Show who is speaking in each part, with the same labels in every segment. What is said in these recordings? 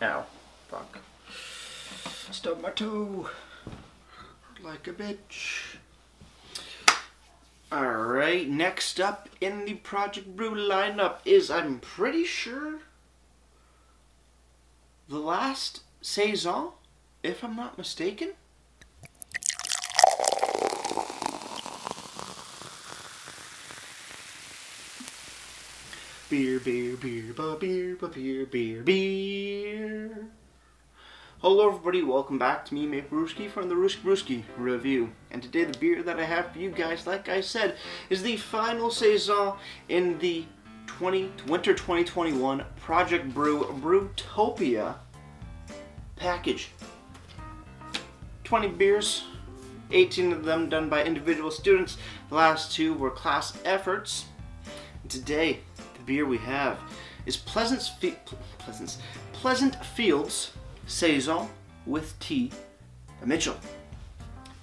Speaker 1: Ow. Fuck. Stubbed my toe. Like a bitch. Alright, next up in the Project Brew lineup is, I'm pretty sure, the last Saison, if I'm not mistaken. Beer, beer, beer, beer, beer, beer, beer. Hello everybody, welcome back to me, Mate Brewski from the Brewski Review. And today the beer that I have for you guys, like I said, is the final Saison in the winter 2021 Project Brew Brewtopia package. 20 beers, 18 of them done by individual students. The last 2 were class efforts. And today, the beer we have is Pleasant Fields Saison with tea by Mitchell.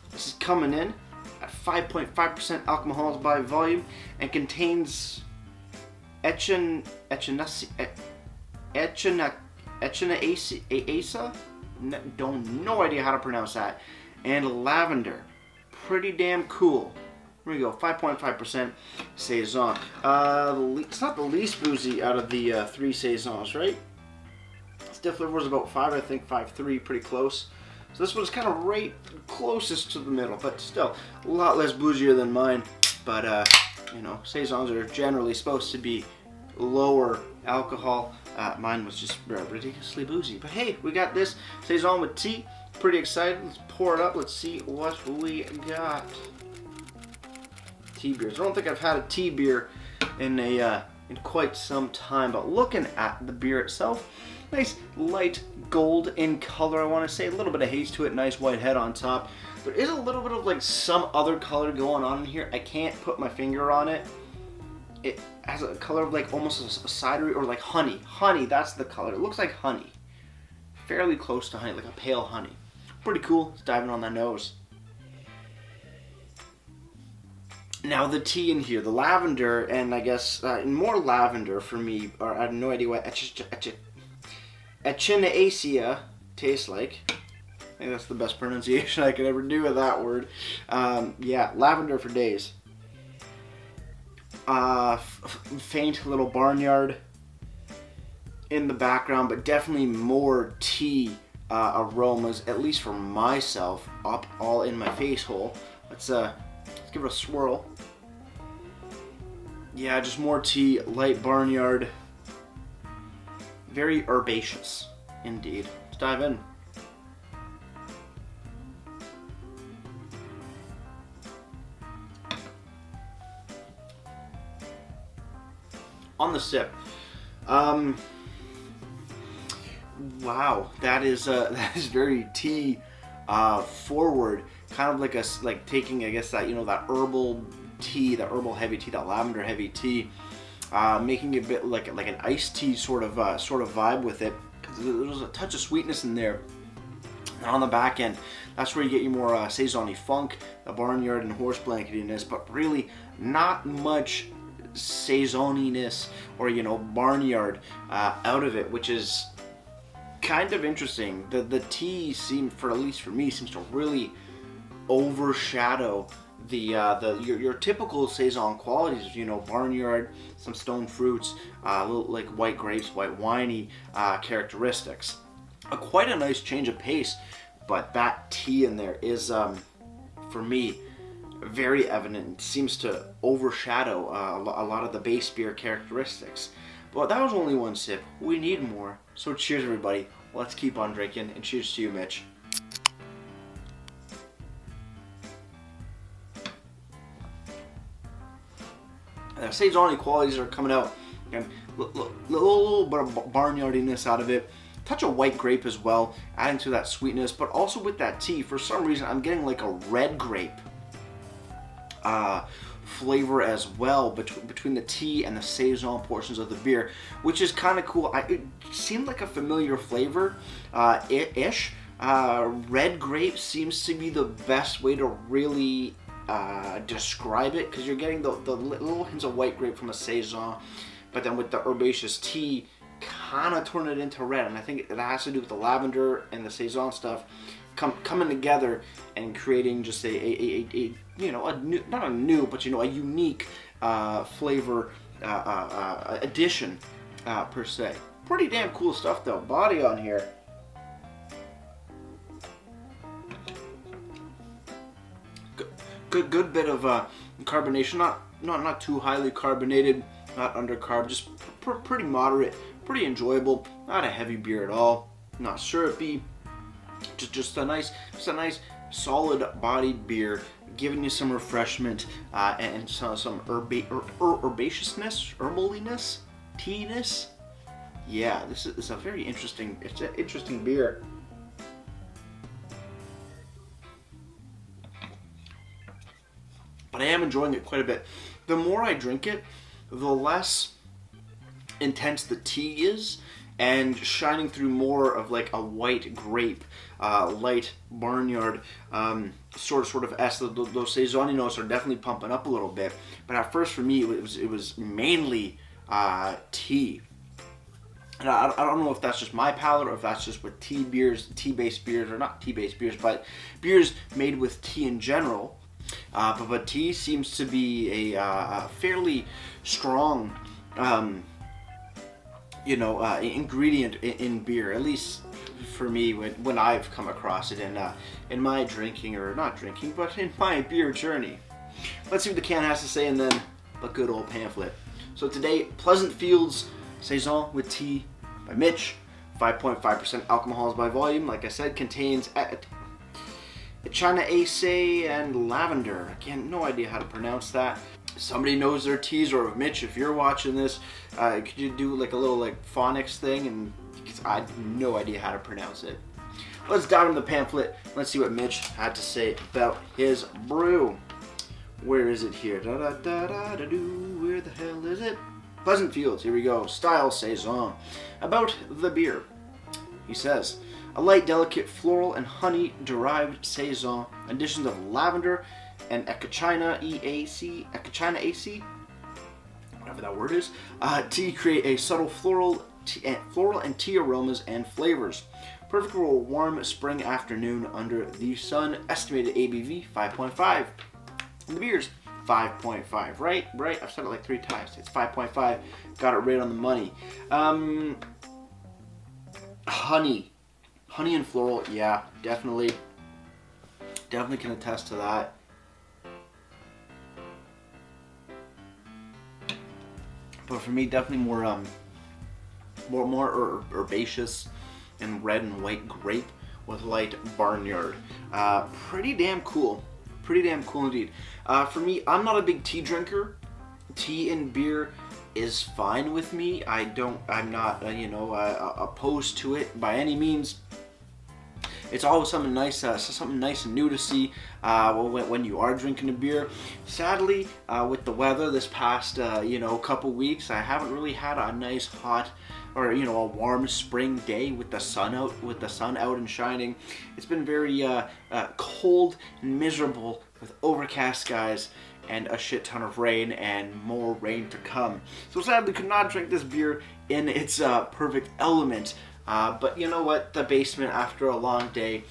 Speaker 1: This is coming in at 5.5% alcohols by volume and contains echinacea. No idea how to pronounce that. And lavender. Pretty damn cool. Here we go, 5.5% Saison. It's not the least boozy out of the 3 Saisons, right? Stifler was about 5, I think 5.3, pretty close. So this one's kind of right closest to the middle, but still a lot less boozier than mine. But you know, Saisons are generally supposed to be lower alcohol. Mine was just ridiculously boozy. But hey, we got this Saison with tea. Pretty excited. Let's pour it up. Let's see what we got. Tea beers. I don't think I've had a tea beer in quite some time. But looking at the beer itself, nice light gold in color, I want to say. A little bit of haze to it, nice white head on top. There is a little bit of like some other color going on in here. I can't put my finger on it. It has a color of like almost a cidery or like honey. Honey, that's the color. It looks like honey. Fairly close to honey, like a pale honey. Pretty cool. Let's dive in on the nose. Now the tea in here, the lavender, and I guess more lavender for me, or I have no idea what echinacea tastes like. I think that's the best pronunciation I could ever do of that word. Yeah, lavender for days. Faint little barnyard in the background, but definitely more tea aromas, at least for myself, up all in my face hole. Let's give it a swirl. Yeah, just more tea, light barnyard. Very herbaceous, indeed. Let's dive in. On the sip, wow, that is very tea forward. Kind of like taking, I guess, that, you know, that herbal tea, that herbal heavy tea, that lavender heavy tea. Making it a bit like an iced tea sort of vibe with it. There's a touch of sweetness in there. And on the back end, that's where you get your more Saison-y funk, the barnyard and horse blanketiness, but really not much Saison-iness or, you know, barnyard out of it, which is kind of interesting. The tea at least for me, seems to really overshadow your typical Saison qualities, you know, barnyard, some stone fruits, a little like white grapes, white winey characteristics. Quite a nice change of pace, but that tea in there is, for me, very evident. It seems to overshadow a lot of the base beer characteristics. But that was only one sip. We need more. So cheers, everybody. Let's keep on drinking, and cheers to you, Mitch. The Saison-y qualities are coming out. Again, little bit of barnyardiness out of it. Touch of white grape as well, adding to that sweetness. But also with that tea, for some reason, I'm getting like a red grape flavor as well between the tea and the Saison portions of the beer, which is kind of cool. It seemed like a familiar flavor, ish. Red grape seems to be the best way to really describe it, because you're getting the little hints of white grape from a Saison, but then with the herbaceous tea kind of turn it into red, and I think it has to do with the lavender and the Saison stuff coming together and creating just a you know, a new, not a new, but you know, a unique flavor addition per se. Pretty damn cool stuff though. Body on here. Good bit of carbonation. Not too highly carbonated. Not undercarb. Just pretty moderate. Pretty enjoyable. Not a heavy beer at all. Not syrupy. Just a nice solid bodied beer, giving you some refreshment and some herbaceousness, herbaliness, tea-ness. Yeah, this is a very interesting. It's an interesting beer. But I am enjoying it quite a bit. The more I drink it, the less intense the tea is, and shining through more of like a white grape, light barnyard sort of S. Those Saison notes are definitely pumping up a little bit. But at first, for me, it was mainly tea. And I don't know if that's just my palate or if that's just with tea-based beers, or not tea-based beers, but beers made with tea in general. But tea seems to be a fairly strong, ingredient in beer, at least for me when I've come across it in my drinking, or not drinking, but in my beer journey. Let's see what the can has to say, and then a good old pamphlet. So today, Pleasant Fields Saison with tea by Mitch, 5.5% alcohols by volume. Like I said, contains China Ace and lavender. Again, no idea how to pronounce that. Somebody knows their teas, or Mitch, if you're watching this, could you do like a little like phonics thing? And because I have no idea how to pronounce it. Let's dive into the pamphlet. Let's see what Mitch had to say about his brew. Where is it here? Where the hell is it? Pleasant Fields, here we go. Style Saison. About the beer, he says, a light, delicate, floral and honey-derived Saison, additions of lavender and Echina AC, whatever that word is, tea create a subtle floral and tea aromas and flavors. Perfect for a warm spring afternoon under the sun. Estimated ABV 5.5. And the beer's 5.5, right? I've said it like 3 times. It's 5.5. Got it right on the money. Honey and floral, yeah, definitely can attest to that. But for me, definitely more herbaceous and red and white grape with light barnyard. Pretty damn cool indeed. For me, I'm not a big tea drinker. Tea and beer is fine with me. I'm not opposed to it by any means. It's always something nice and new to see when you are drinking a beer. Sadly, with the weather this past couple weeks, I haven't really had a nice hot or a warm spring day with the sun out and shining. It's been very cold and miserable with overcast skies and a shit ton of rain and more rain to come. So sadly, could not drink this beer in its perfect element. But you know what? The basement after a long day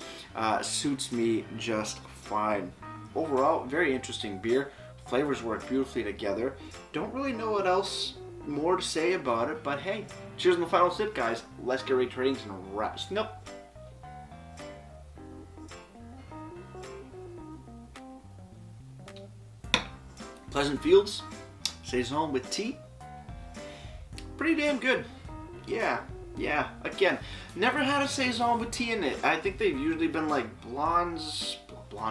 Speaker 1: suits me just fine. Overall, very interesting beer. Flavors work beautifully together. Don't really know what else more to say about it, but hey, cheers on the final sip, guys. Let's get right to ratings and wrap this up. Pleasant Fields Saison with tea. Pretty damn good. Yeah. Again, never had a Saison with tea in it. I think they've usually been like blonde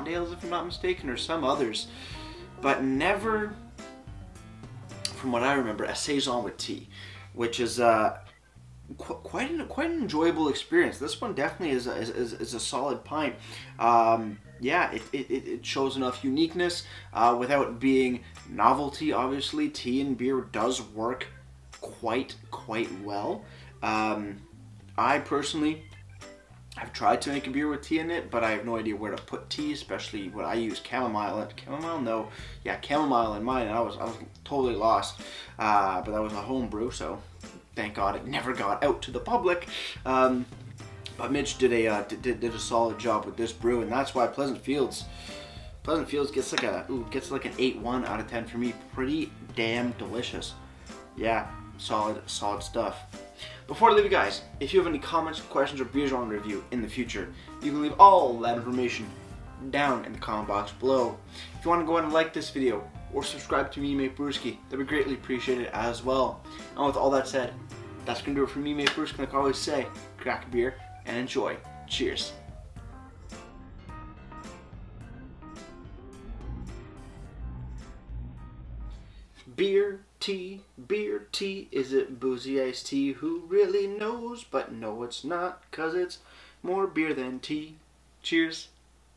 Speaker 1: ales, if I'm not mistaken, or some others, but never, from what I remember, a Saison with tea, which is quite an enjoyable experience. This one definitely is a solid pint. It shows enough uniqueness without being novelty. Obviously, tea and beer does work quite well. I personally have tried to make a beer with tea in it, but I have no idea where to put tea, especially when I use chamomile in mine, and I was totally lost. But that was a home brew, so thank God it never got out to the public. But Mitch did a solid job with this brew, and that's why Pleasant Fields gets like an 8.1 out of 10 for me. Pretty damn delicious. Yeah, solid stuff. Before I leave you guys, if you have any comments, questions, or beers you want to review in the future, you can leave all that information down in the comment box below. If you want to go ahead and like this video or subscribe to Me Mate Brewski, that'd be greatly appreciated as well. And with all that said, that's gonna do it for Me Mate Brewski. Like I always say, crack a beer and enjoy. Cheers. Beer tea, is it boozy iced tea? Who really knows? But no, it's not, 'cause it's more beer than tea. Cheers.